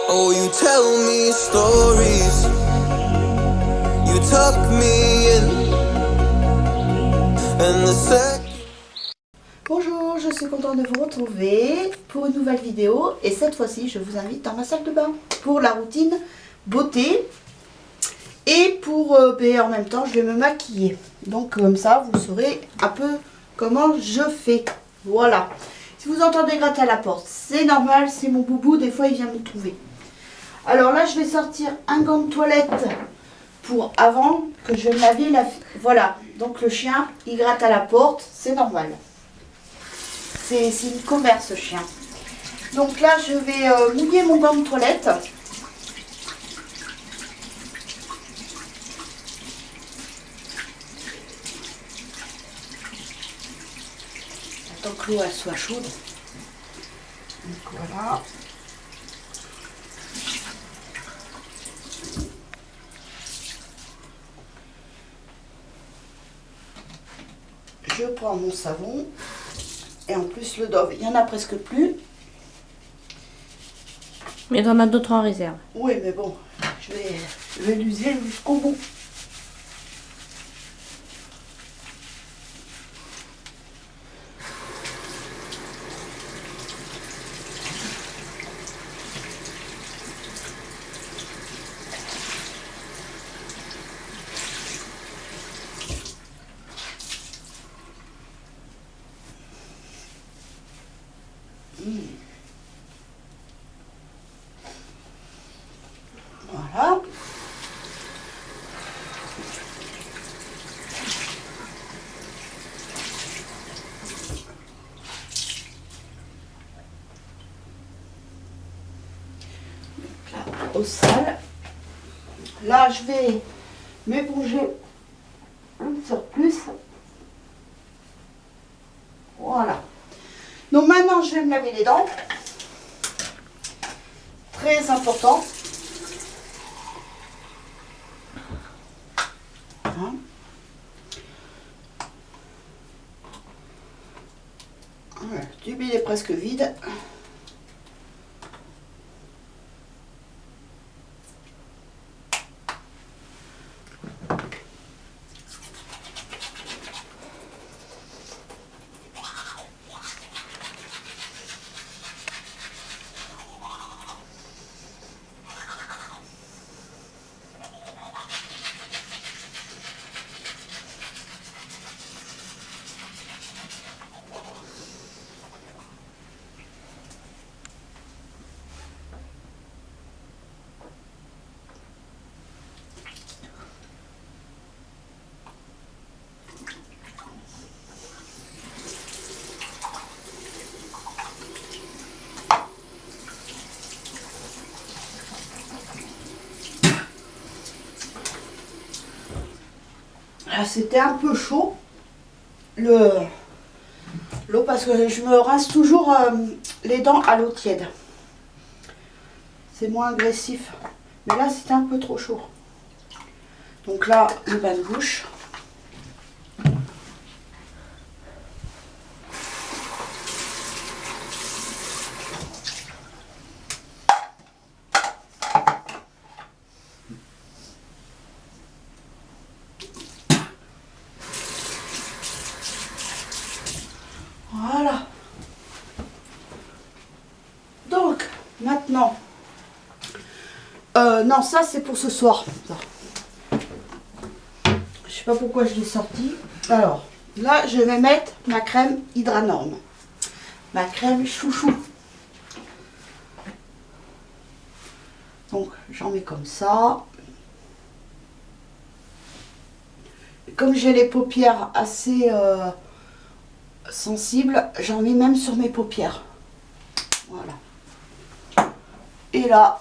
Oh, you tell me stories, you tuck me in, and the second. Bonjour, je suis contente de vous retrouver pour une nouvelle vidéo et cette fois-ci je vous invite dans ma salle de bain pour la routine beauté et pour en même temps je vais me maquiller, donc comme ça vous saurez un peu comment je fais. Voilà, si vous entendez gratter à la porte c'est normal, c'est mon boubou, des fois il vient me trouver. Alors là je vais sortir un gant de toilette pour avant que je vais me laver la... Voilà, donc le chien il gratte à la porte, c'est normal. C'est une commère ce chien. Donc là je vais mouiller mon gant de toilette. Attends que l'eau elle soit chaude. Donc voilà. Je prends mon savon. Et en plus le Dove, il n'y en a presque plus. Mais t'en as d'autres en réserve. Oui mais bon, je vais l'user jusqu'au bout. Voilà. Là, au sale. Là, je vais m'éponger un surplus. Voilà. Donc maintenant, je vais me laver les dents. Très important. Hein. Voilà, le tube il est presque vide. C'était un peu chaud l'eau parce que je me rince toujours les dents à l'eau tiède. C'est moins agressif. Mais là c'était un peu trop chaud. Donc là le bain de bouche. Voilà. Donc, maintenant, non, ça c'est pour ce soir. Je sais pas pourquoi je l'ai sorti. Alors, là, je vais mettre ma crème Hydranorm. Ma crème chouchou. Donc, j'en mets comme ça. Comme j'ai les paupières assez sensibles, j'en mets même sur mes paupières. Voilà. Et là,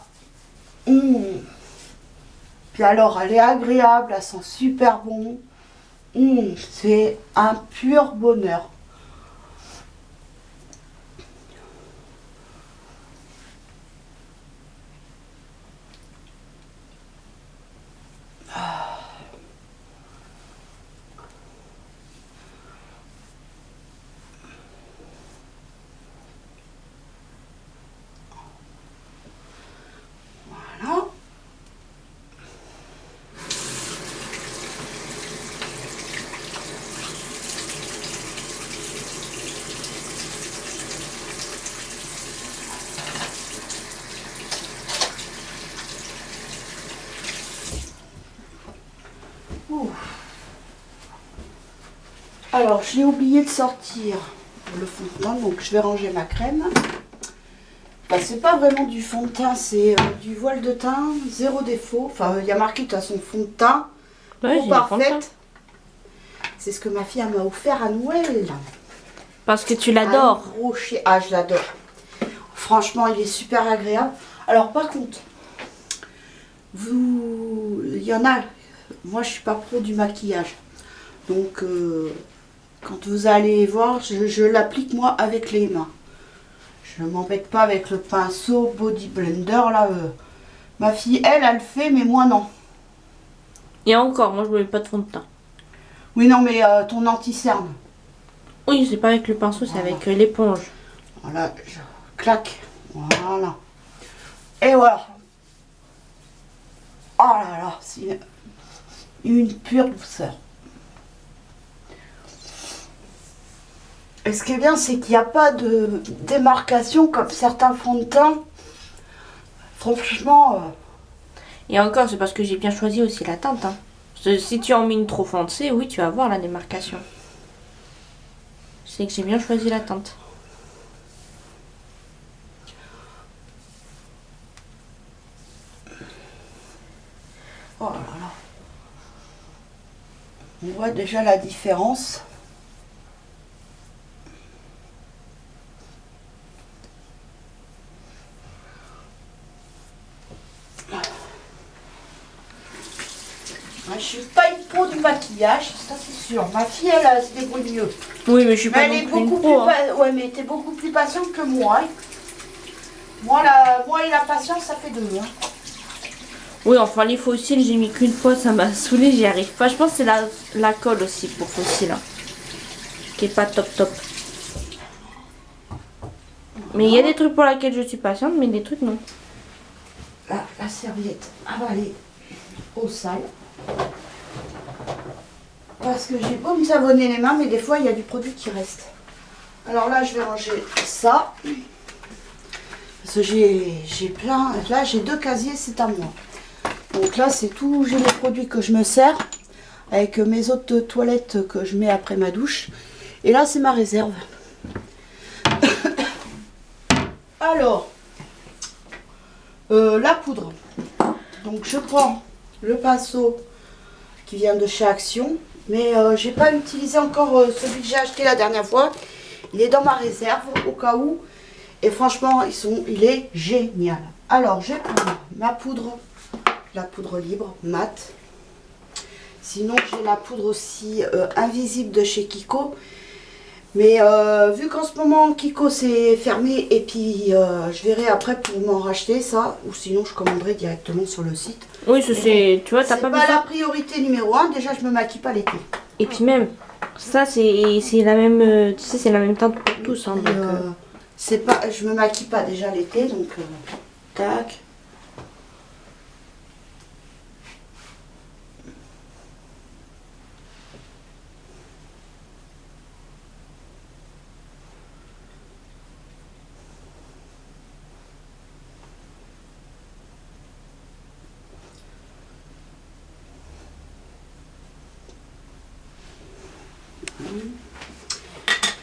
puis alors elle est agréable, elle sent super bon. C'est un pur bonheur. Alors, j'ai oublié de sortir le fond de teint, donc je vais ranger ma crème. Bah, c'est pas vraiment du fond de teint, c'est du voile de teint, zéro défaut. Enfin, il y a marqué de toute façon fond de teint, Ouais, peau j'ai le fond de teint. parfaite. C'est ce que ma fille m'a offert à Noël. Parce que tu Un l'adores. gros chien. Ah, je l'adore. Franchement, il est super agréable. Alors, par contre, il y en a. Moi, je suis pas pro du maquillage. Donc, quand vous allez voir, je l'applique moi avec les mains. Je ne m'embête pas avec le pinceau Body Blender là. Ma fille, elle le fait, mais moi non. Et encore, moi je ne mets pas de fond de teint. Oui, non, mais ton anti-cerne. Oui, c'est pas avec le pinceau, c'est avec l'éponge. Voilà, je claque. Voilà. Et voilà. Oh là là, c'est une pure douceur. Et ce qui est bien, c'est qu'il n'y a pas de démarcation comme certains fonds de teint. Franchement, Et encore, c'est parce que j'ai bien choisi aussi la teinte. Hein. Parce que si tu en mets une trop foncée, oui, tu vas voir la démarcation. C'est que j'ai bien choisi la teinte. oh là là. On voit déjà la différence. Je suis pas une pro du maquillage, ça c'est sûr. Ma fille, elle se débrouille mieux. Oui, mais je suis Mais pas elle est non plus une beaucoup pro, plus hein. ouais, mais t'es beaucoup plus patiente que moi. Hein. Moi et la patience, ça fait deux. Hein. Oui, enfin les fossiles, j'ai mis qu'une fois, ça m'a saoulé, j'y arrive pas. Je pense que c'est la colle aussi pour fossiles. Hein, qui est pas top top. Mais il y a des trucs pour lesquels je suis patiente, mais des trucs non. La serviette avalée au sale. Parce que j'ai beau me savonner les mains, mais des fois il y a du produit qui reste. Alors là, je vais ranger ça. Parce que j'ai plein. Là, j'ai 2 casiers, c'est à moi. Donc là, c'est tout. J'ai les produits que je me sers. Avec mes autres toilettes que je mets après ma douche. Et là, c'est ma réserve. Alors, la poudre. Donc je prends le pinceau qui vient de chez Action. Mais j'ai pas utilisé encore celui que j'ai acheté la dernière fois. Il est dans ma réserve au cas où. Et franchement, il est génial. Alors, je vais prendre ma poudre, la poudre libre, mat. Sinon, j'ai la poudre aussi invisible de chez Kiko. Mais vu qu'en ce moment, Kiko c'est fermé, et puis je verrai après pour m'en racheter ça. Ou sinon, je commanderai directement sur le site. Oui, c'est, tu vois, t'as C'est pas pas besoin. la priorité numéro 1. Déjà, je me maquille pas l'été. Et puis même, ça c'est la même, tu sais, c'est la même teinte pour tous. Hein, donc, C'est pas, je me maquille pas déjà l'été, donc tac.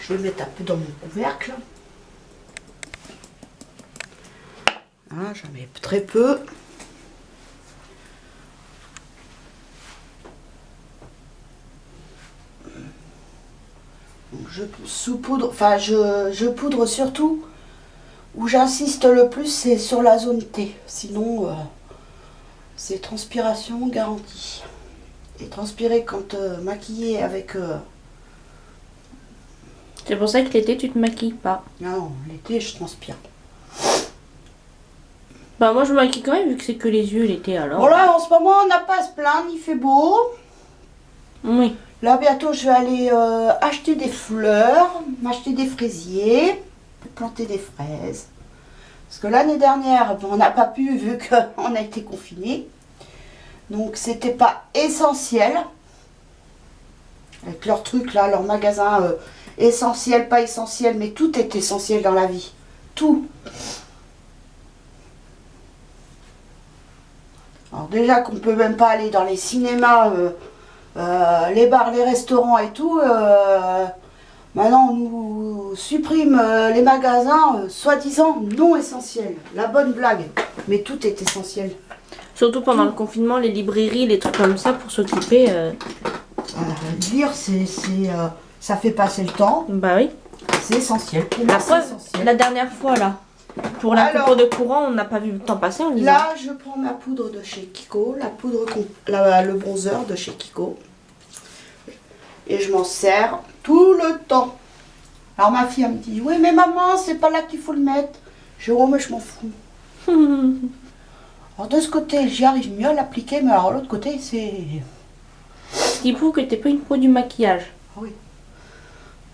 Je vais le mettre un peu dans mon couvercle. Ah, j'en mets très peu. Donc je saupoudre, enfin je poudre surtout. Où j'insiste le plus, c'est sur la zone T. Sinon, c'est transpiration garantie. Et transpirer quand maquillé avec... c'est pour ça que l'été tu te maquilles pas. Non, l'été je transpire. Bah moi je me maquille quand même vu que c'est que les yeux l'été alors. Bon là, en ce moment, on n'a pas à se plaindre, il fait beau. Oui. Là, bientôt, je vais aller acheter des fleurs, m'acheter des fraisiers, planter des fraises. Parce que l'année dernière, on n'a pas pu vu qu'on a été confinés. Donc, c'était pas essentiel. Avec leur truc là, leur magasin essentiel, pas essentiel, mais tout est essentiel dans la vie. Tout. Alors déjà qu'on peut même pas aller dans les cinémas les bars, les restaurants et tout, maintenant on nous supprime les magasins soi-disant non essentiels. La bonne blague, mais tout est essentiel. Surtout pendant le confinement, les librairies, les trucs comme ça pour s'occuper. Lire, ça fait passer le temps, Bah oui. c'est essentiel. Pour moi, La c'est preuve, essentiel. la dernière fois là, pour la Alors, coupure de courant, on n'a pas vu le temps passer en lisant. Là, je prends ma poudre de chez Kiko, le bronzer de chez Kiko. Et je m'en sers tout le temps. Alors ma fille, elle me dit, oui mais maman, c'est pas là qu'il faut le mettre. Je dis, oh mais je m'en fous. Alors de ce côté, j'y arrive mieux à l'appliquer, mais alors l'autre côté, c'est... Ce qui prouve que t'es pas une pro du maquillage. Ah oui.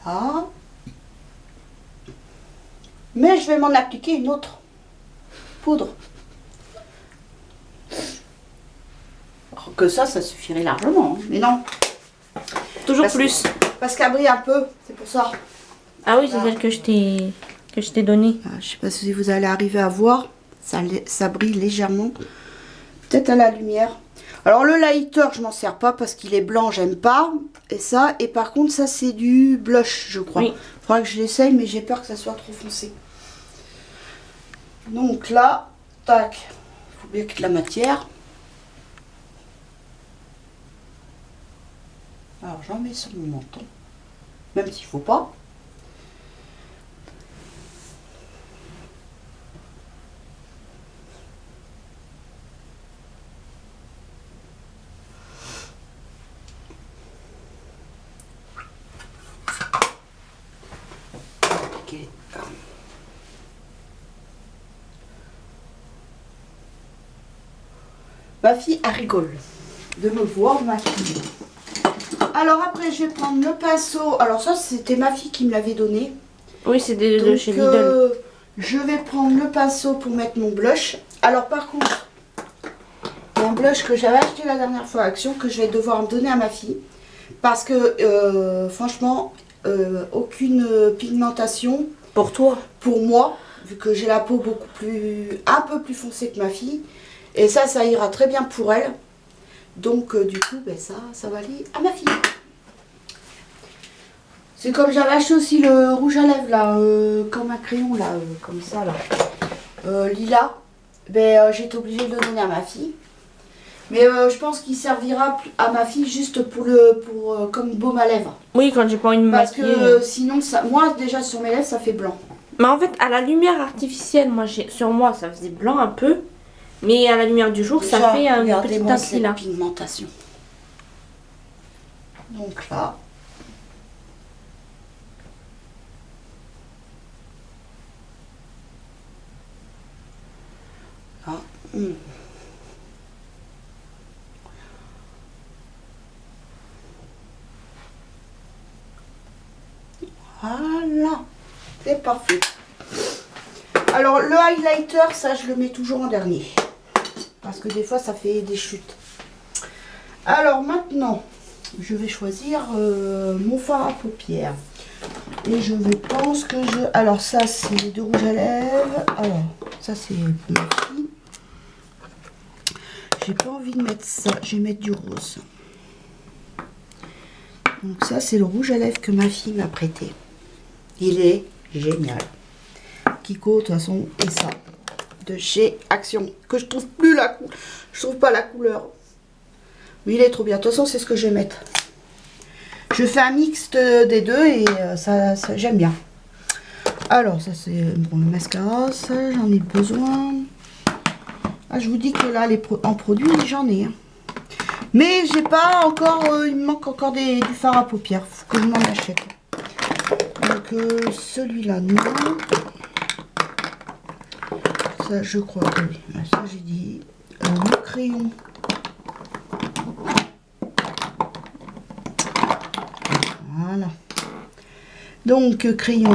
Ah. Mais je vais m'en appliquer une autre poudre. Alors que ça suffirait largement. Hein. Mais non. Toujours Parce plus. Parce qu'elle brille un peu, c'est pour ça. Ah oui, c'est celle que je t'ai donnée. Je sais pas si vous allez arriver à voir. Ça brille légèrement. Peut-être à la lumière. Alors le lighter, je m'en sers pas parce qu'il est blanc, j'aime pas. Et ça, et par contre, ça c'est du blush, je crois. Oui. Faudra que je l'essaye, mais j'ai peur que ça soit trop foncé. Donc là, tac. Il faut bien qu'il y ait de la matière. Alors j'en mets sur mon menton. Même s'il faut pas. Ma fille, elle rigole de me voir maquiller. Alors après, je vais prendre le pinceau. Alors ça, c'était ma fille qui me l'avait donné. Oui, c'est de Donc, chez Lidl. je vais prendre le pinceau pour mettre mon blush. Alors par contre, il y a un blush que j'avais acheté la dernière fois à Action que je vais devoir donner à ma fille. Parce que franchement, aucune pigmentation. Pour toi. Pour moi, vu que j'ai la peau un peu plus foncée que ma fille. Et ça ira très bien pour elle. Donc du coup, ben ça va aller à ma fille. C'est comme j'avais acheté aussi le rouge à lèvres là, comme un crayon là, comme ça là. Lilas. Ben j'ai été obligée de le donner à ma fille. Mais je pense qu'il servira à ma fille juste pour comme baume à lèvres. Oui, quand j'ai pas envie de me Parce maquiller. que sinon, moi déjà sur mes lèvres, ça fait blanc. Mais en fait, à la lumière artificielle, sur moi, ça faisait blanc un peu. Mais à la lumière du jour, ça fait un petit teinte la là. pigmentation. Donc là. Là. Voilà. C'est parfait. Alors le highlighter, ça je le mets toujours en dernier. Parce que des fois ça fait des chutes. Alors maintenant, je vais choisir mon fard à paupières. Et je pense que je... Alors ça c'est de rouge à lèvres. Alors ça c'est pour ma fille. J'ai pas envie de mettre ça. Je vais mettre du rose. Donc ça c'est le rouge à lèvres que ma fille m'a prêté. Il est génial. Kiko de toute façon et ça. De chez Action. Que je trouve plus je trouve pas la couleur. Mais il est trop bien. De toute façon c'est ce que je vais mettre. Je fais un mixte des deux et ça j'aime bien. Alors ça c'est bon, le mascara, ça j'en ai besoin. Ah, je vous dis que là en produit j'en ai. Hein. Mais j'ai pas encore, il me manque encore du fard à paupières. Faut que je m'en achète. Donc celui-là non. Ça je crois que oui. Ça j'ai dit. Le crayon. Voilà. Donc crayon.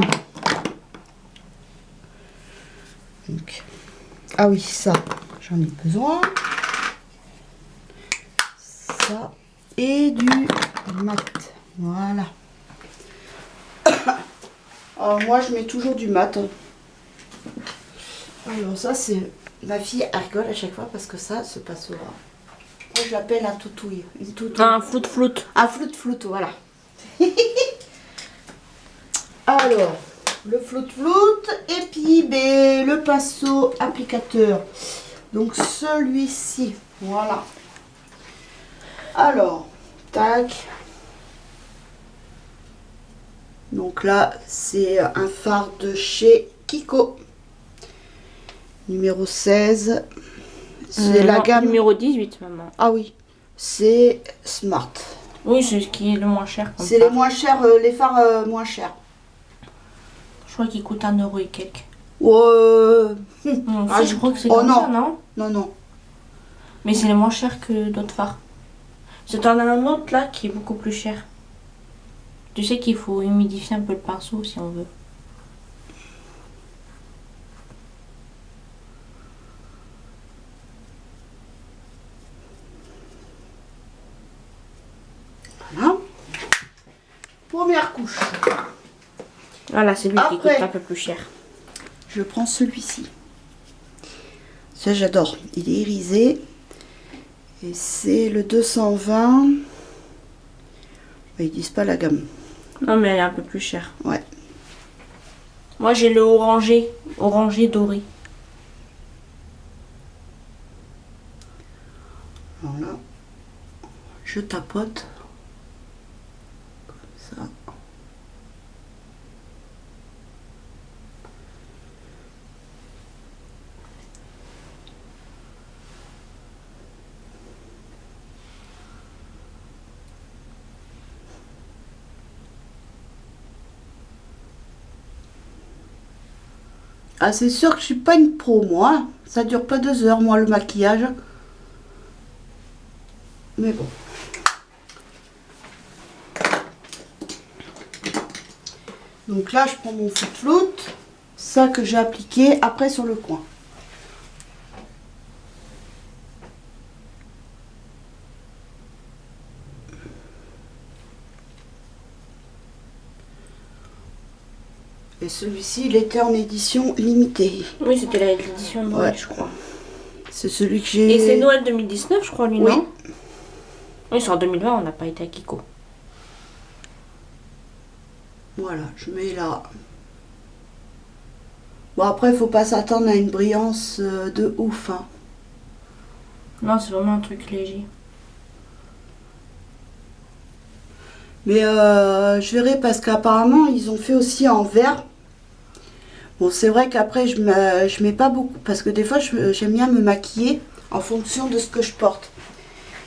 Donc, ah oui, ça, j'en ai besoin. Ça et du mat. Voilà. Alors moi je mets toujours du mat. Alors ça c'est... Ma fille elle rigole à chaque fois parce que ça se passera. Moi, je l'appelle un toutouille. Une toutouille. Un floute. Un floute, voilà. Alors, le floute. Et puis, ben, le pinceau applicateur. Donc, celui-ci. Voilà. Alors, tac. Donc là, c'est un fard de chez Kiko. Numéro 16. C'est la gamme... Numéro 18, maman. Ah oui, c'est Smart. Oui, c'est ce qui est le moins cher. C'est les moins chers, les fards moins chers. Je crois qu'il coûte 1 euro et quelques. Ah, Je crois que c'est oh comme non. ça, non? Non. Mais c'est les moins chers que d'autres fards. C'est en un autre là qui est beaucoup plus cher. Tu sais qu'il faut humidifier un peu le pinceau si on veut. Voilà. Première couche. Voilà, c'est lui qui Après. coûte un peu plus cher. Je prends celui-ci. Ça, j'adore. Il est irisé. Et c'est le 220. Ils disent pas la gamme. Non, mais elle est un peu plus chère. Ouais. Moi, j'ai le orangé doré. Voilà. Je tapote. Comme ça. Ah, c'est sûr que je suis pas une pro, moi. Ça dure pas 2 heures, moi, le maquillage. Mais bon. Donc là, je prends mon floute, ça que j'ai appliqué après sur le coin. Et celui-ci, il était en édition limitée. Oui, c'était l'édition de Noël, Ouais. je crois. C'est celui que j'ai... Et c'est Noël 2019, je crois, lui, Oui. non? Oui, c'est en 2020, on n'a pas été à Kiko. Voilà, je mets là. Bon, après, il faut pas s'attendre à une brillance de ouf. Hein. Non, c'est vraiment un truc léger. Mais je verrai parce qu'apparemment, ils ont fait aussi en vert. Bon, c'est vrai qu'après, je mets pas beaucoup. Parce que des fois, j'aime bien me maquiller en fonction de ce que je porte.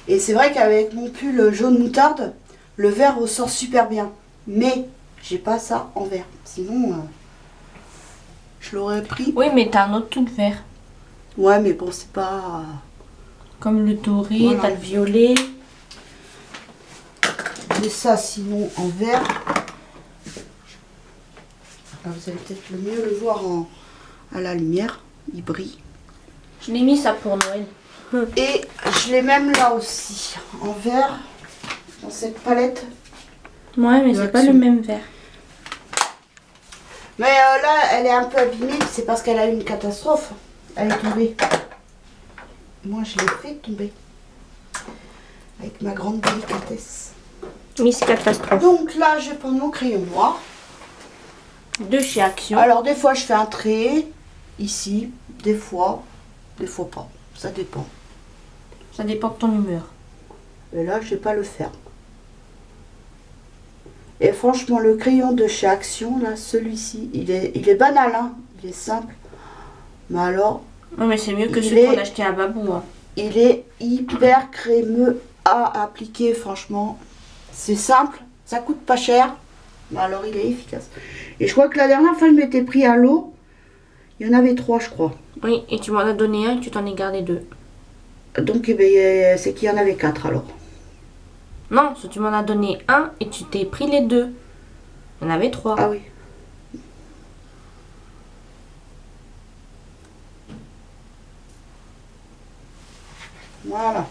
Et c'est vrai qu'avec mon pull jaune moutarde, le vert ressort super bien. Mais j'ai pas ça en vert. Sinon, je l'aurais pris. Oui, mais t'as un autre tout vert. Ouais, mais bon, c'est pas... Comme le doré, Voilà. t'as le violet. J'ai ça sinon en vert. Alors, vous allez peut-être le mieux le voir à la lumière. Il brille. Je l'ai mis ça pour Noël. Et je l'ai même là aussi, en vert, dans cette palette. Ouais, mais De c'est pas Action. le même vert. Mais là, elle est un peu abîmée, c'est parce qu'elle a eu une catastrophe. Elle est tombée. Moi, je l'ai fait tomber. Avec ma grande délicatesse. Miss Catastrophe. Donc là, je vais prendre mon crayon noir. De chez Action. Alors, des fois, je fais un trait ici. Des fois pas. Ça dépend. Ça dépend de ton humeur. Et là, je vais pas le faire. Et franchement, le crayon de chez Action, là, celui-ci, il est banal, hein. Il est simple. Mais alors, Ouais, mais c'est mieux que Il celui est- qu'on a acheté à Babou. Hein. il est hyper crémeux à appliquer, franchement. C'est simple, ça coûte pas cher. Mais alors, il est efficace. Et je crois que la dernière fois, je m'étais pris à l'eau. Il y en avait 3, je crois. Oui, et tu m'en as donné un et tu t'en es gardé 2. Donc, eh ben, c'est qu'il y en avait 4 alors. Non, c'est tu m'en as donné un et tu t'es pris les 2. Il y en avait 3. Ah oui. Voilà.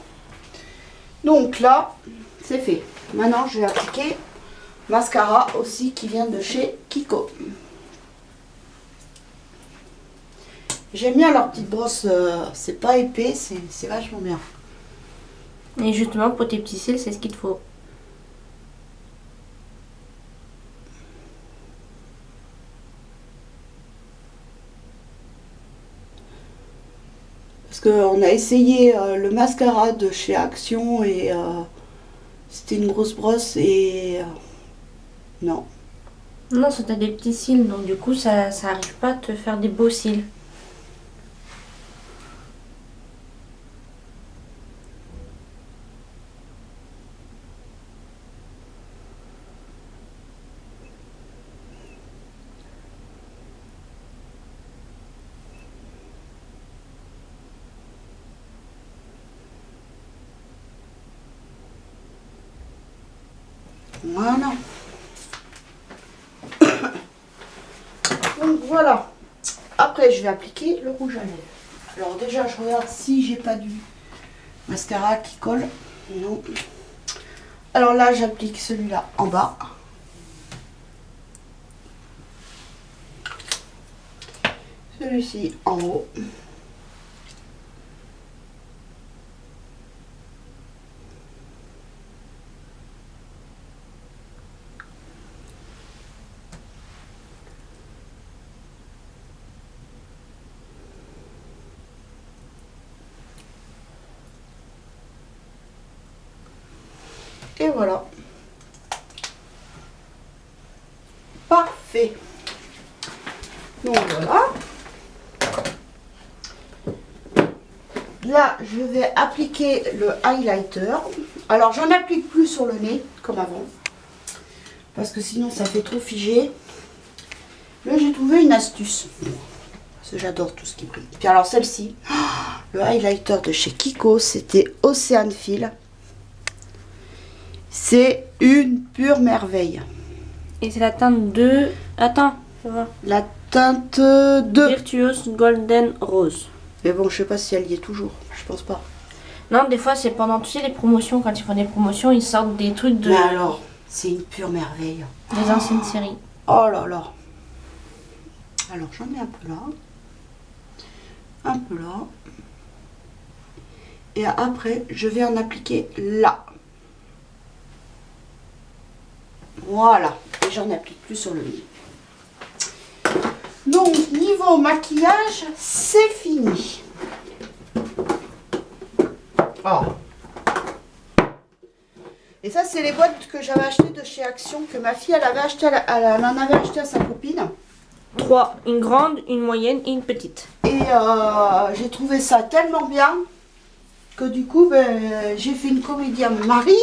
Donc là, c'est fait. Maintenant, je vais appliquer mascara aussi qui vient de chez Kiko. J'aime bien leur petite brosse, c'est pas épais, c'est vachement bien. Et justement, pour tes petits cils, c'est ce qu'il te faut. Parce qu'on a essayé le mascara de chez Action et c'était une grosse brosse et non. Non, ça t'as des petits cils, donc du coup, ça arrive pas à te faire des beaux cils. Voilà. Donc voilà. Après, je vais appliquer le rouge à lèvres. Alors déjà, je regarde si j'ai pas du mascara qui colle. Non. Alors là, j'applique celui-là en bas. Celui-ci en haut. Et voilà. Parfait. Donc voilà. Là, je vais appliquer le highlighter. Alors, j'en applique plus sur le nez, comme avant. Parce que sinon, ça fait trop figé. Mais j'ai trouvé une astuce. Parce que j'adore tout ce qui brille. Puis alors, celle-ci, le highlighter de chez Kiko, c'était Ocean Feel. C'est une pure merveille. Et c'est la teinte de... Attends, je vois. La teinte de... Virtuose Golden Rose. Mais bon, je sais pas si elle y est toujours. Je pense pas. Non, des fois, c'est pendant, tu sais, les promotions. Quand ils font des promotions, ils sortent des trucs de... Mais alors, c'est une pure merveille. des anciennes séries. Oh là là. Alors, j'en mets un peu là. Un peu là. Et après, je vais en appliquer là. Voilà. Et j'en applique plus sur le nez. Donc, niveau maquillage, c'est fini. Oh. Et ça, c'est les boîtes que j'avais achetées de chez Action, que ma fille, elle avait acheté, elle en avait acheté à sa copine. 3. Une grande, une moyenne et une petite. Et j'ai trouvé ça tellement bien que du coup, ben, j'ai fait une comédie à mon mari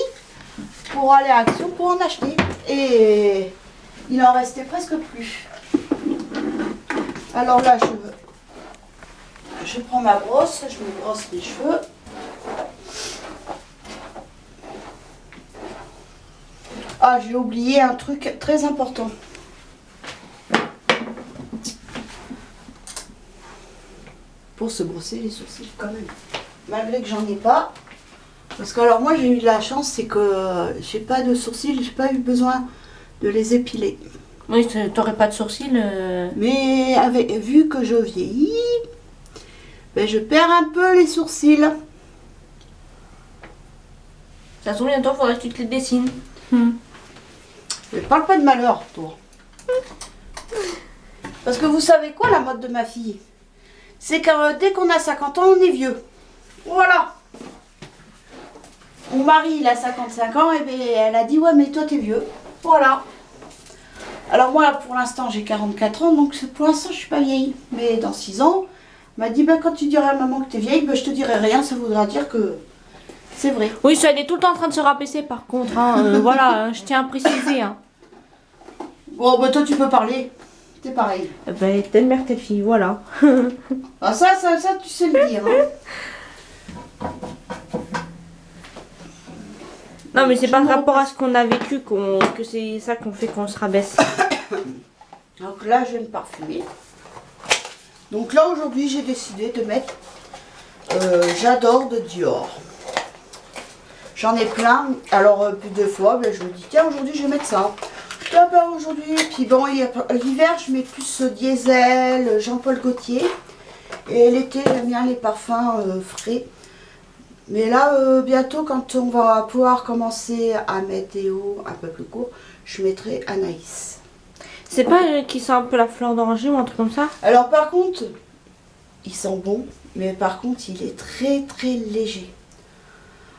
pour aller à Action pour en acheter. Et il en restait presque plus. Alors là, je prends ma brosse, je me brosse les cheveux. Ah, j'ai oublié un truc très important. Pour se brosser les sourcils quand même. Malgré que j'en ai pas. Parce que alors moi j'ai eu de la chance, c'est que j'ai pas de sourcils, j'ai pas eu besoin de les épiler. Oui, t'aurais pas de sourcils. Mais vu que je vieillis, ben je perds un peu les sourcils. Ça tombe bientôt, faudrait que tu te les dessines. Ne parle pas de malheur, toi. Parce que vous savez quoi, la mode de ma fille? C'est que dès qu'on a 50 ans, on est vieux. Voilà. Mon mari, il a 55 ans, et bien elle a dit, ouais, mais toi, t'es vieux. Voilà. Alors moi, pour l'instant, j'ai 44 ans, donc pour l'instant, je suis pas vieille. Mais dans 6 ans, elle m'a dit, ben, quand tu diras à maman que t'es vieille, ben, je te dirai rien, ça voudra dire que c'est vrai. Oui, ça, elle est tout le temps en train de se rabaisser par contre. Hein. Voilà, je tiens à préciser. Hein. Bon, ben, toi, tu peux parler. C'est pareil. Ben, telle mère, telle fille, voilà. Ah, ça, tu sais le dire. Hein. Non, mais c'est pas par rapport à ce qu'on a vécu que c'est ça qu'on fait qu'on se rabaisse. Donc là, je viens de parfumer. Donc là, aujourd'hui, j'ai décidé de mettre J'adore de Dior. J'en ai plein. Alors, plus de fois, ben, je me dis, tiens, aujourd'hui, je vais mettre ça. Ah ben, aujourd'hui, puis bon, l'hiver, je mets plus Diesel, Jean-Paul Gaultier. Et l'été, j'aime bien les parfums frais. Mais là, bientôt, quand on va pouvoir commencer à mettre des hauts un peu plus courts, je mettrai Anaïs. C'est pas qui sent un peu la fleur d'oranger ou un truc comme ça? Alors par contre, il sent bon, mais par contre, il est très très léger.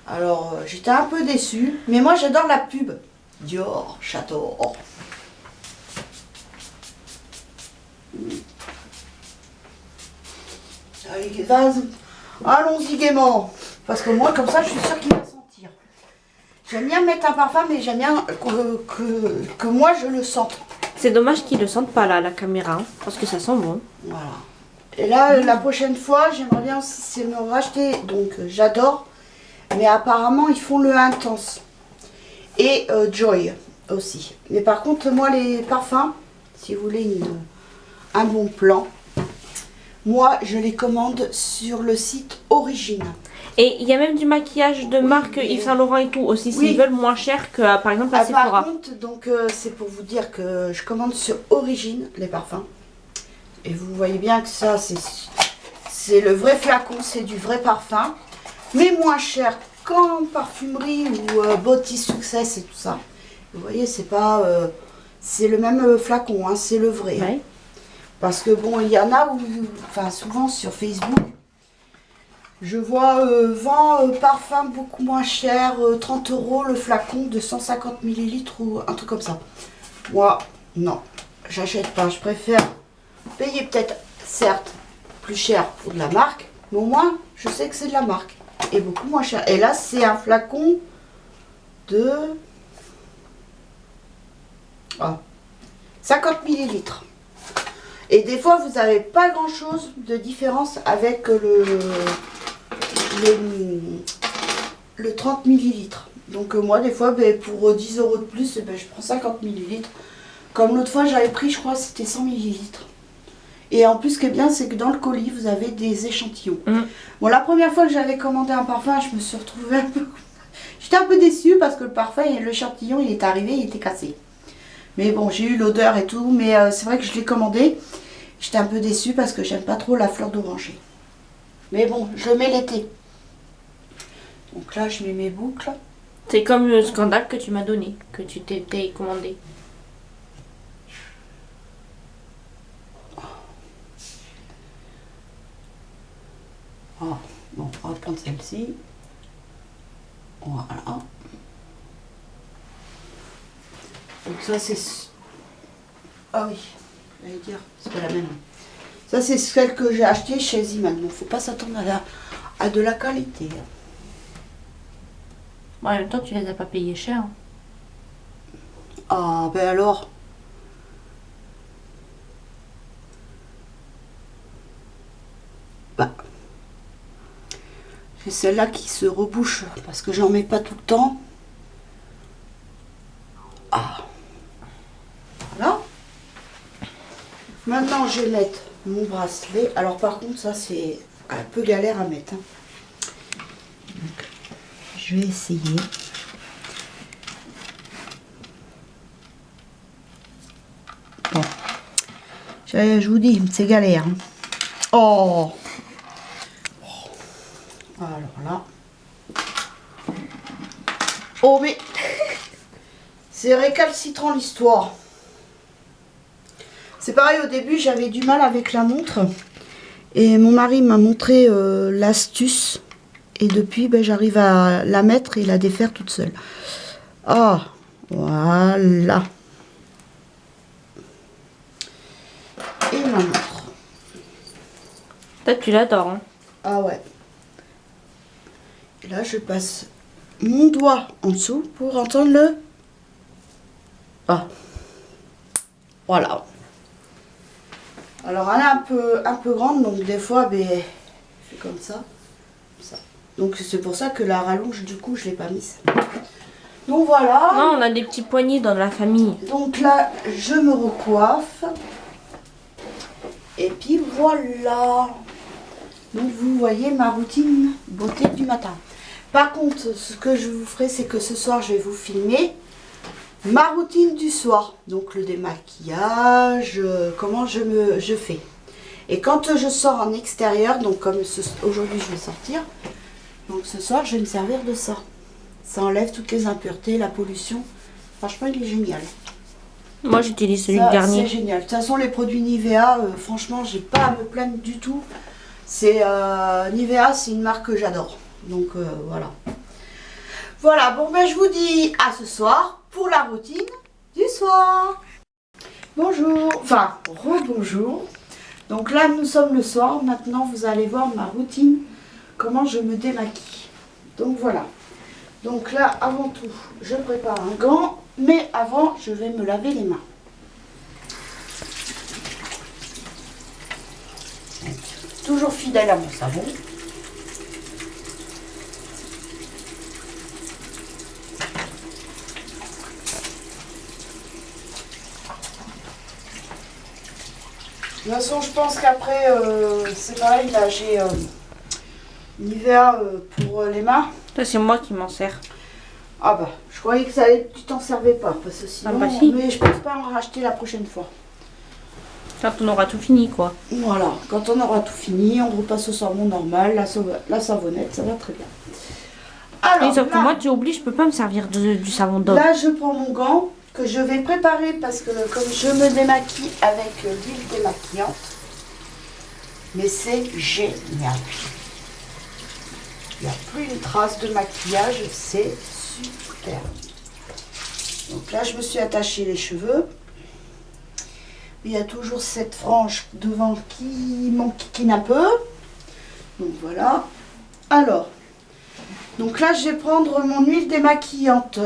Alors, j'étais un peu déçue, mais moi, j'adore la pub. Dior, j'adore. Allez, vas-y. Allons-y gaiement. Parce que moi, comme ça, je suis sûre qu'il va sentir. J'aime bien mettre un parfum, mais j'aime bien que moi, je le sente. C'est dommage qu'ils le sentent pas là, la caméra, hein, parce que ça sent bon. Voilà. Et là, la prochaine fois, j'aimerais bien aussi me racheter. Donc, j'adore. Mais apparemment, ils font le intense. Et Joy aussi. Mais par contre, moi, les parfums, si vous voulez un bon plan, moi, je les commande sur le site Origine. Et il y a même du maquillage de marque mais- Yves Saint Laurent et tout aussi, s'ils Oui. veulent moins cher que par exemple la Sephora. Par contre, donc, c'est pour vous dire que je commande sur Origine les parfums. Et vous voyez bien que ça, c'est le vrai flacon, c'est du vrai parfum. Mais moins cher qu'en parfumerie ou Body Success et tout ça. Vous voyez, c'est pas... c'est le même flacon, hein, c'est le vrai. Ouais. Parce que bon, il y en a où... Enfin, souvent sur Facebook, je vois 20 parfums beaucoup moins chers, 30 € le flacon de 150 ml ou un truc comme ça. Moi, non, j'achète pas. Je préfère payer peut-être, certes, plus cher pour de la marque, mais au moins, je sais que c'est de la marque. Et beaucoup moins cher. Et là, c'est un flacon de 50 ml. Et des fois, vous n'avez pas grand-chose de différence avec le 30 ml. Donc moi, des fois, pour 10 € de plus, je prends 50 ml. Comme l'autre fois, j'avais pris, je crois, c'était 100 ml. Et en plus, ce qui est bien, c'est que dans le colis, vous avez des échantillons. Bon, la première fois que j'avais commandé un parfum, je me suis retrouvée un peu... J'étais un peu déçue parce que le parfum, l'échantillon, il est arrivé, il était cassé. Mais bon, j'ai eu l'odeur et tout, mais c'est vrai que je l'ai commandé. J'étais un peu déçue parce que j'aime pas trop la fleur d'oranger. Mais bon, je le mets l'été. Donc là, je mets mes boucles. C'est comme le scandale que tu m'as donné, que tu t'étais commandé. Ah, bon, on va prendre celle-ci. Voilà. Donc ça, c'est... Ah oui, j'allais dire, c'est pas la même. Ça, c'est celle que j'ai achetée chez Ziman. Donc, faut pas s'attendre à de la qualité. Bon, en même temps, tu les as pas payés cher. Hein. Ah, ben alors. Bah. C'est celle-là qui se rebouche parce que j'en mets pas tout le temps. Ah. Voilà. Maintenant, je vais mettre mon bracelet. Alors, par contre, ça, c'est un peu galère à mettre. Hein. Donc, je vais essayer. Bon. Je vous dis, c'est galère. Hein. Oh. Alors là. Oh, mais c'est récalcitrant l'histoire. C'est pareil, au début, j'avais du mal avec la montre. Et mon mari m'a montré l'astuce. Et depuis, j'arrive à la mettre et la défaire toute seule. Ah, voilà. Et ma montre. Toi, tu l'adores. Hein. Ah ouais. Et là, je passe mon doigt en dessous pour entendre le... Ah. Voilà. Alors, elle est un peu grande, donc des fois, je fais comme ça. Donc, c'est pour ça que la rallonge, du coup, je ne l'ai pas mise. Donc, voilà. Non, on a des petits poignets dans la famille. Donc là, je me recoiffe. Et puis, voilà. Donc, vous voyez ma routine beauté du matin. Par contre, ce que je vous ferai, c'est que ce soir, je vais vous filmer ma routine du soir. Donc, le démaquillage, comment je fais. Et quand je sors en extérieur, donc comme aujourd'hui, je vais sortir, Donc ce soir, je vais me servir de ça. Ça enlève toutes les impuretés, la pollution. Franchement, il est génial. Moi, j'utilise celui Ça, de Garnier. C'est génial. De toute façon, les produits Nivea, franchement, j'ai pas à me plaindre du tout. C'est Nivea, c'est une marque que j'adore. Donc voilà. Voilà, bon ben je vous dis à ce soir pour la routine du soir. Bonjour, enfin rebonjour. Donc là, nous sommes le soir. Maintenant, vous allez voir ma routine, comment je me démaquille. Donc voilà. Donc là, avant tout, je prépare un gant. Mais avant, je vais me laver les mains. Toujours fidèle à mon savon. De toute façon, je pense qu'après, c'est pareil, là, j'ai Nivea pour les mains. Ça, c'est moi qui m'en sers. Ah bah, je croyais que tu t'en servais pas, parce que sinon, bah si. mais je pense pas en racheter la prochaine fois. Quand on aura tout fini, quoi. Voilà, quand on aura tout fini, on repasse au savon normal, la savonnette, ça va très bien. Alors, Et sauf que là, moi, tu oublies, je peux pas me servir du savon d'homme. là, je prends mon gant que je vais préparer parce que comme je me démaquille avec l'huile démaquillante, mais c'est génial. Il n'y a plus une trace de maquillage, c'est super. Donc là, je me suis attaché les cheveux. Il y a toujours cette frange devant qui m'enquiquine un peu. Donc voilà. Alors, donc là, je vais prendre mon huile démaquillante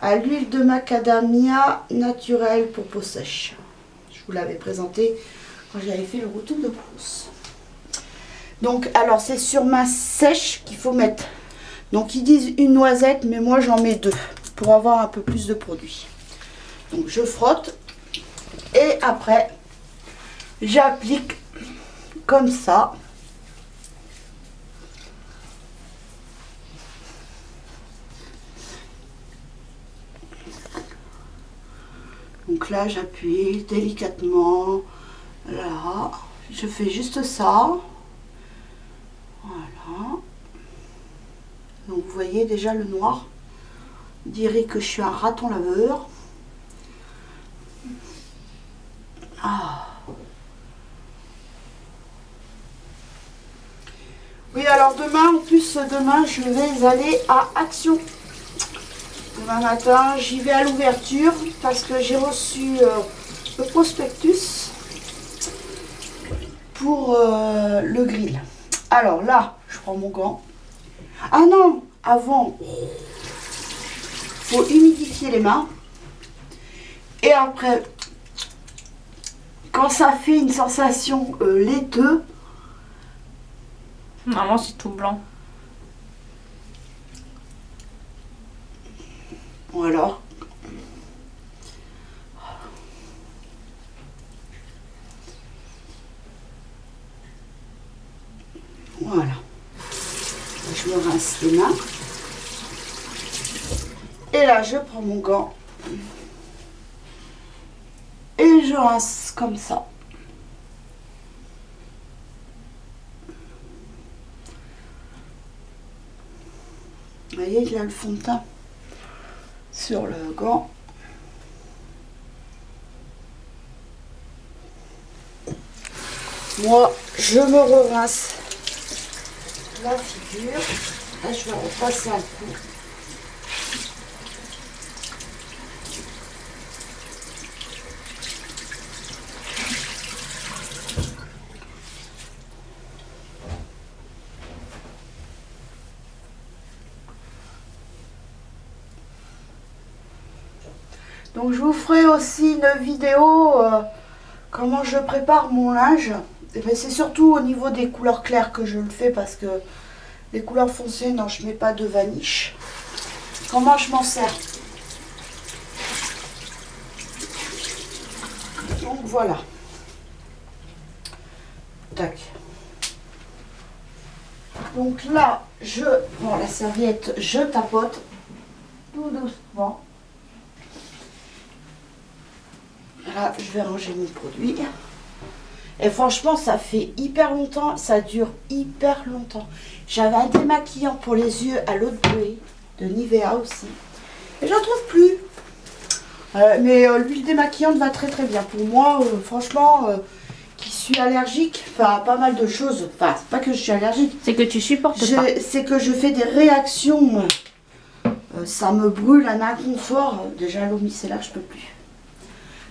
à l'huile de macadamia naturelle pour peau sèche. Je vous l'avais présenté quand j'avais fait le retour de brousse. Donc, alors, c'est sur main sèche qu'il faut mettre. Donc, ils disent une noisette, mais moi, j'en mets 2 pour avoir un peu plus de produit. Donc, je frotte. Et après, j'applique comme ça. Donc là, j'appuie délicatement. Là, je fais juste ça. Voilà. Donc vous voyez déjà le noir. On dirait que je suis un raton laveur. Ah. Oui, alors demain, en plus, demain, je vais aller à Action. Demain matin, j'y vais à l'ouverture parce que j'ai reçu le prospectus pour le grill. Alors là, je prends mon gant. Ah non, avant, faut humidifier les mains. Et après, quand ça fait une sensation laiteuse, Normalement, c'est tout blanc. voilà. Voilà. Je me rince les mains. Et là, je prends mon gant. Et je rince comme ça. Vous voyez, il y a le fond de teint sur le gant. Moi, je me rince la figure. Là, je vais repasser un coup. Donc, je vous ferai aussi une vidéo comment je prépare mon linge. C'est surtout au niveau des couleurs claires que je le fais parce que les couleurs foncées, non, je mets pas de vaniche. Comment je m'en sers? Donc voilà. Tac. Donc là, je prends la serviette, je tapote tout doucement. Là, je vais ranger mon produit. Et franchement, ça fait hyper longtemps, ça dure hyper longtemps. J'avais un démaquillant pour les yeux à l'eau de Buée, de Nivea aussi. Et j'en trouve plus. Mais l'huile démaquillante va très très bien. Pour moi, franchement, qui suis allergique, enfin pas mal de choses. Enfin, c'est pas que je suis allergique. C'est que tu supportes pas. C'est que je fais des réactions. Ça me brûle, un inconfort. Déjà l'eau micellaire, je peux plus.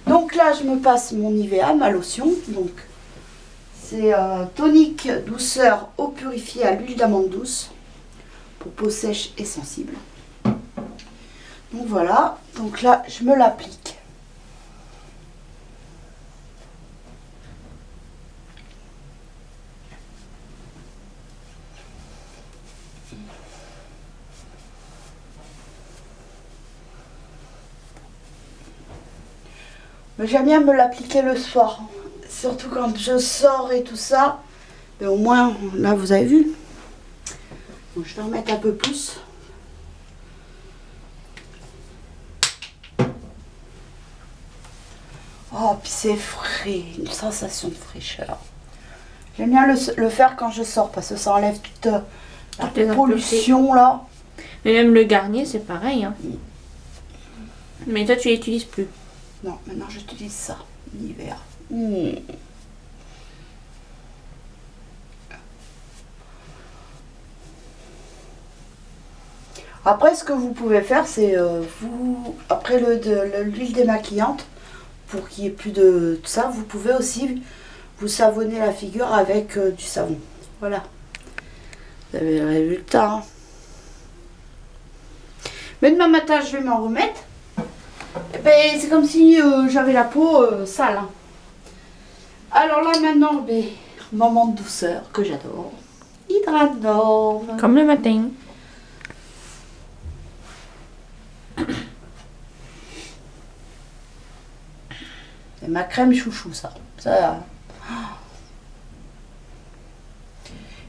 Donc là, je me passe mon Nivea, ma lotion. Donc c'est tonique douceur eau purifiée à l'huile d'amande douce pour peau sèche et sensible. Donc voilà, donc là je me l'applique. Mais j'aime bien me l'appliquer le soir, surtout quand je sors et tout ça. Mais au moins, là vous avez vu. Donc je vais en mettre un peu plus. Oh, puis c'est frais, une sensation de fraîcheur. J'aime bien le faire quand je sors parce que ça enlève toute la pollution là. Mais même le Garnier, c'est pareil. Hein. Mais toi, tu l'utilises plus. Non, maintenant j'utilise ça, Nivea. Après, ce que vous pouvez faire, c'est après l'huile démaquillante, pour qu'il n'y ait plus de tout ça, vous pouvez aussi vous savonner la figure avec du savon. Voilà. Vous avez le résultat. Hein. Mais demain matin, je vais m'en remettre. Et ben, c'est comme si j'avais la peau sale. Hein. Alors là, maintenant, ben, moment de douceur que j'adore. Hydranorm. Comme le matin. C'est ma crème chouchou, ça.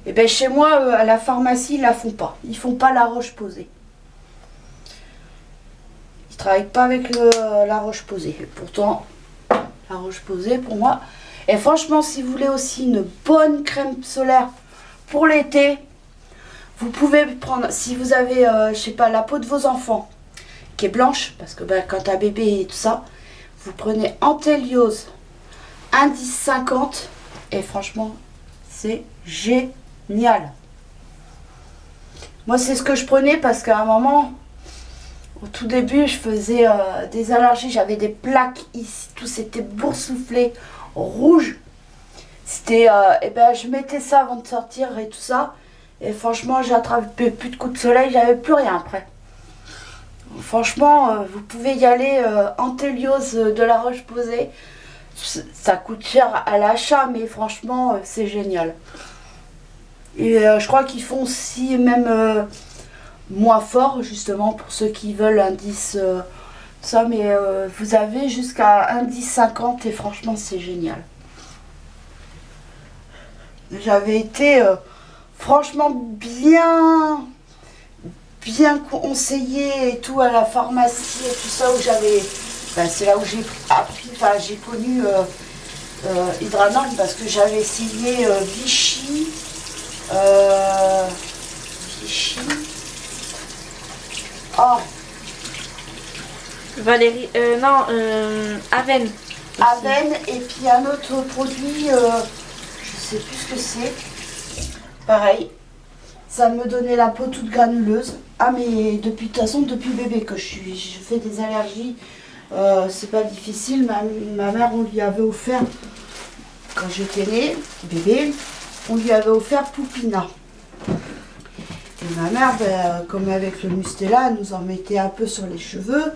Et ben chez moi, à la pharmacie, ils la font pas. Ils font pas la Roche-Posay. Ils travaillent pas avec la Roche-Posay. Et pourtant, la Roche-Posay, pour moi... Et franchement, si vous voulez aussi une bonne crème solaire pour l'été, vous pouvez prendre... Si vous avez, je sais pas, la peau de vos enfants, qui est blanche, parce que ben, quand un bébé et tout ça... Vous prenez Antheliose, indice 50 et franchement, c'est génial. Moi, c'est ce que je prenais parce qu'à un moment, au tout début, je faisais des allergies. J'avais des plaques ici, tout s'était boursouflé, rouge. C'était, et ben, je mettais ça avant de sortir et tout ça. Et franchement, j'attrapais plus de coups de soleil, j'avais plus rien après. Franchement, vous pouvez y aller, Antheliose de la Roche-Posay. Ça coûte cher à l'achat, mais franchement, c'est génial. Et je crois qu'ils font aussi même moins fort, justement, pour ceux qui veulent indice ça. Mais vous avez jusqu'à indice 50 et franchement, c'est génial. J'avais été franchement bien conseillé et tout à la pharmacie et tout ça où j'avais, ben, c'est là où j'ai appris, enfin j'ai connu Hydranorm parce que j'avais essayé Vichy, oh Valérie, non, Aven. Aven et puis un autre produit, je sais plus ce que c'est, pareil. Ça me donnait la peau toute granuleuse. Ah mais depuis, de toute façon, depuis bébé que je fais des allergies, c'est pas difficile. Ma mère, on lui avait offert, quand j'étais née, bébé, on lui avait offert Poupina. Et ma mère, ben, comme avec le Mustela, elle nous en mettait un peu sur les cheveux.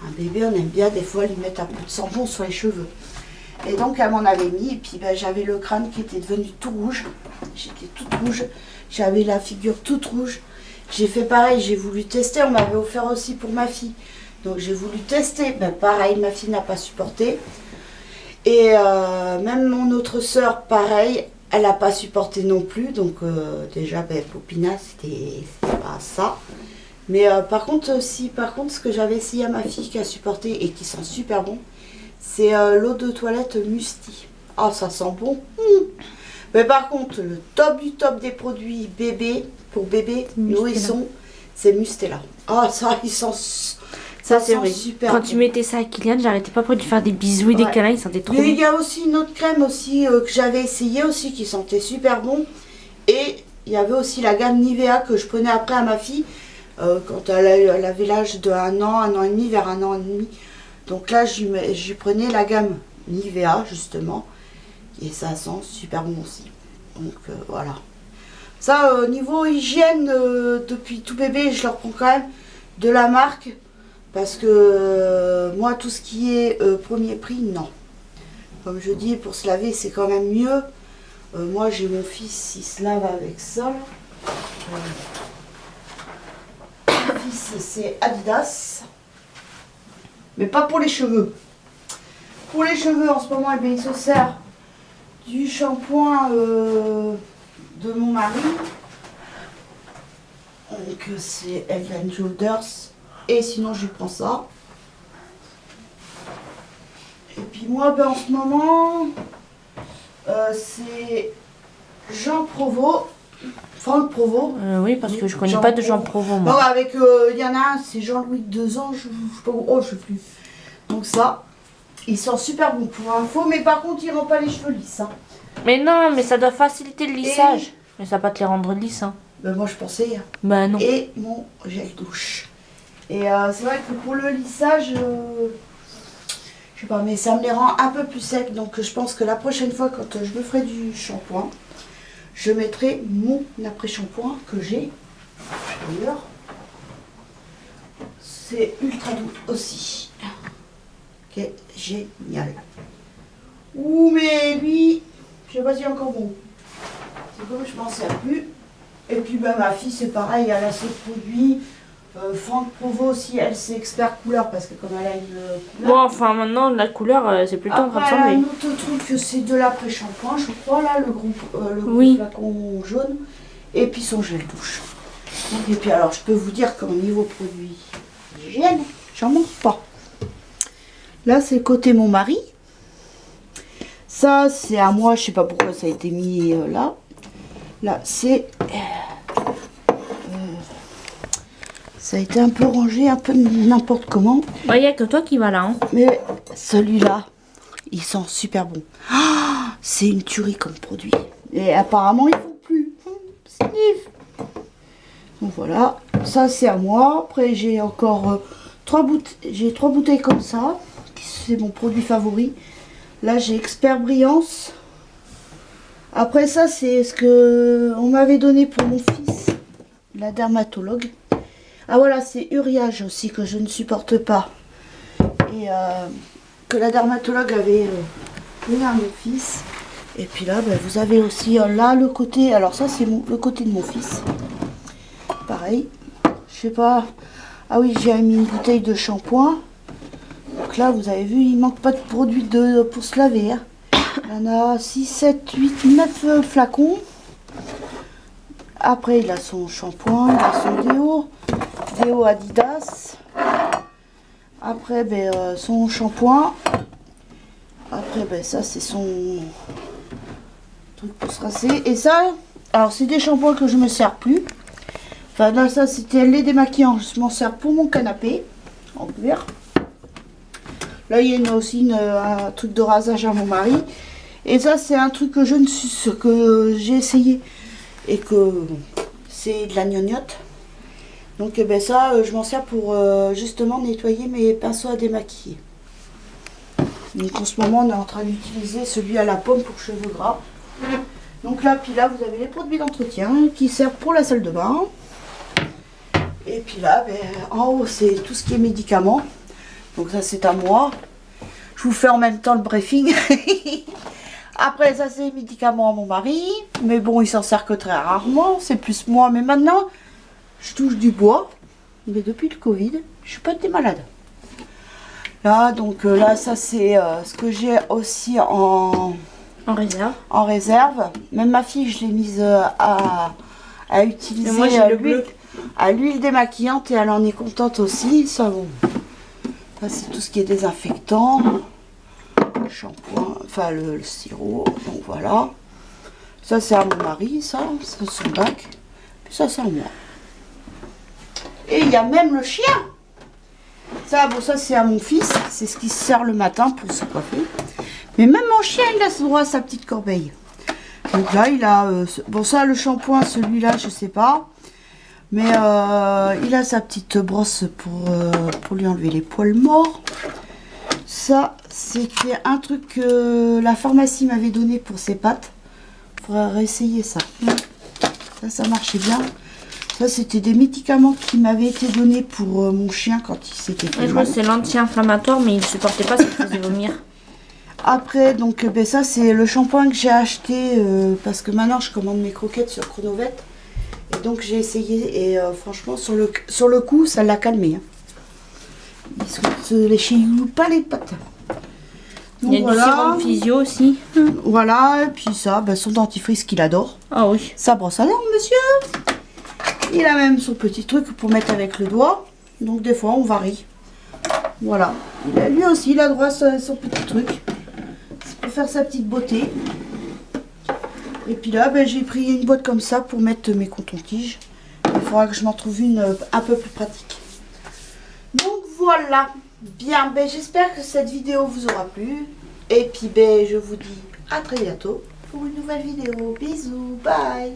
Un bébé, on aime bien des fois lui mettre un peu de savon sur les cheveux. Et donc elle m'en avait mis, et puis ben, j'avais le crâne qui était devenu tout rouge. J'étais toute rouge. J'avais la figure toute rouge. J'ai fait pareil, j'ai voulu tester. On m'avait offert aussi pour ma fille. Donc j'ai voulu tester. Ben, pareil, ma fille n'a pas supporté. Et même mon autre sœur, pareil, elle n'a pas supporté non plus. Donc déjà, ben, Popina, c'était pas ça. Mais par contre, ce que j'avais essayé à ma fille qui a supporté et qui sent super bon, c'est l'eau de toilette Musti. Ah, ça sent bon. Mais par contre, le top du top des produits bébé, pour bébé, nourrisson, c'est Mustela. Ah, ça, il sent... Ça, c'est sent vrai. super Quand bon. tu mettais ça à Kylian, j'arrêtais pas pour lui faire des bisous et des Ouais. câlins, il sentait trop Mais il bien. y a aussi une autre crème aussi que j'avais essayé aussi qui sentait super bon. Et il y avait aussi la gamme Nivea que je prenais après à ma fille quand elle avait l'âge de un an et demi, vers 1 an et demi. Donc là, je lui prenais la gamme Nivea justement. Et ça sent super bon aussi. Donc voilà. Ça, niveau hygiène, depuis tout bébé, je leur prends quand même de la marque. Parce que moi, tout ce qui est premier prix, non. Comme je dis, pour se laver, c'est quand même mieux. Moi, j'ai mon fils, il se lave avec ça. Là. Mon fils, c'est Adidas. Mais pas pour les cheveux. Pour les cheveux, en ce moment, eh bien, il se sert du shampoing de mon mari. Donc, c'est Head & Shoulders. Et sinon, je lui prends ça. Et puis moi, ben, en ce moment, c'est Jean Provost, Franck Provost. Oui, parce que je connais Jean pas de Jean Provost. Provost, Non, moi. avec, il y en a un, c'est Jean-Louis de 2 ans, je sais pas où, oh, je sais plus. Donc ça, il sent super bon pour info, mais par contre, il rend pas les cheveux lisses. Hein. Mais non, mais ça doit faciliter le lissage. Mais ça va pas te les rendre lisses, hein. Ben, moi, je pensais. Hein. Bah non. Et mon gel douche. Et c'est vrai que pour le lissage, je sais pas, mais ça me les rend un peu plus secs. Donc je pense que la prochaine fois, quand je me ferai du shampoing, je mettrai mon après-shampoing que j'ai. D'ailleurs, c'est ultra doux aussi. Ok, génial. Ouh, mais lui, je sais pas s'il est encore bon. C'est comme je pensais plus. Et puis ben, ma fille, c'est pareil, elle a ses produits. Franck Provost aussi, elle c'est expert couleur parce que comme elle a une Bon, couleur. enfin, maintenant, la couleur, c'est plutôt en train de Après, elle a un changer. autre truc, c'est de l'après-shampoing, je crois, là, le gros Oui. flacon jaune. Et puis son gel douche. Donc, et puis alors, je peux vous dire qu'au niveau produit hygiène, j'en manque pas. Là, c'est côté mon mari. Ça, c'est à moi, je sais pas pourquoi ça a été mis là. Là, c'est... ça a été un peu rangé, un peu n'importe comment. Il n'y a que toi qui va là, hein. Mais celui-là, il sent super bon. Ah, c'est une tuerie comme produit. Et apparemment, il ne faut plus. Sniff. Donc voilà, ça c'est à moi. Après, j'ai encore 3 bouteilles comme ça. C'est mon produit favori. Là, j'ai Expert Brillance. Après ça, c'est ce que on m'avait donné pour mon fils, la dermatologue. Ah voilà, c'est Uriage aussi que je ne supporte pas. Et que la dermatologue avait donné à mon fils. Et puis là, ben, vous avez aussi là le côté. Alors ça, c'est le côté de mon fils. Pareil. Je sais pas. Ah oui, j'ai mis une bouteille de shampoing. Donc là, vous avez vu, il manque pas de produit pour se laver. Hein. Il y en a 6, 7, 8, 9 flacons. Après, il a son shampoing, il a son déo Adidas. Après, ben, son shampoing. Après, ben, ça, c'est son truc pour se rincer. Et ça, alors, c'est des shampoings que je me sers plus. Enfin, là, ça, c'était les démaquillants. Je m'en sers pour mon canapé, en cuir. Là, il y a aussi un truc de rasage à mon mari. Et ça, c'est un truc que que j'ai essayé. Et que c'est de la gnognotte. Donc ben ça, je m'en sers pour justement nettoyer mes pinceaux à démaquiller. Donc en ce moment, on est en train d'utiliser celui à la pomme pour cheveux gras. Donc là, puis là, vous avez les produits d'entretien qui servent pour la salle de bain. Et puis là, ben, en haut, c'est tout ce qui est médicaments. Donc ça, c'est à moi. Je vous fais en même temps le briefing. Après, ça, c'est les médicaments à mon mari. Mais bon, il s'en sert que très rarement. C'est plus moi. Mais maintenant, je touche du bois. Mais depuis le Covid, je suis pas été malade. Là, donc là, ça, c'est ce que j'ai aussi en réserve. En réserve. Même ma fille, je l'ai mise à utiliser moi, j'ai le bleu. à l'huile démaquillante et elle en est contente aussi. Ça, bon. Ça, c'est tout ce qui est désinfectant. shampoing, enfin le sirop. Donc voilà. Ça c'est à mon mari, ça c'est son bac. Puis ça c'est à moi. Et il y a même le chien. Ça, bon, ça c'est à mon fils. C'est ce qui se sert le matin pour se coiffer. Mais même mon chien, il a ce droit à sa petite corbeille. Donc là, il a... bon, ça, le shampoing, celui-là, je sais pas. Mais il a sa petite brosse pour lui enlever les poils morts. Ça, c'était un truc que la pharmacie m'avait donné pour ses pattes. Il faudrait réessayer ça. Ça marchait bien. Ça, c'était des médicaments qui m'avaient été donnés pour mon chien quand il s'était fait Je crois mal. que c'est l'anti-inflammatoire, mais il ne supportait pas, ça le faisait vomir. Après, donc, ben, ça, c'est le shampoing que j'ai acheté parce que maintenant, je commande mes croquettes sur Chronovet. Et donc, j'ai essayé et franchement, sur le coup, ça l'a calmé. Hein. Ils se les chioulent pas les pattes. Donc, Il y a du sérum physio aussi. Voilà, et puis ça, ben, son dentifrice qu'il adore. Ah oui. Sa brosse à dents, monsieur. Il a même son petit truc pour mettre avec le doigt. Donc des fois on varie. Voilà. Lui aussi il a droit à son petit truc. C'est pour faire sa petite beauté. Et puis là ben, j'ai pris une boîte comme ça pour mettre mes cotons-tiges. Il faudra que je m'en trouve une un peu plus pratique. Donc voilà. Bien, ben, j'espère que cette vidéo vous aura plu. Et puis ben, je vous dis à très bientôt pour une nouvelle vidéo. Bisous, bye.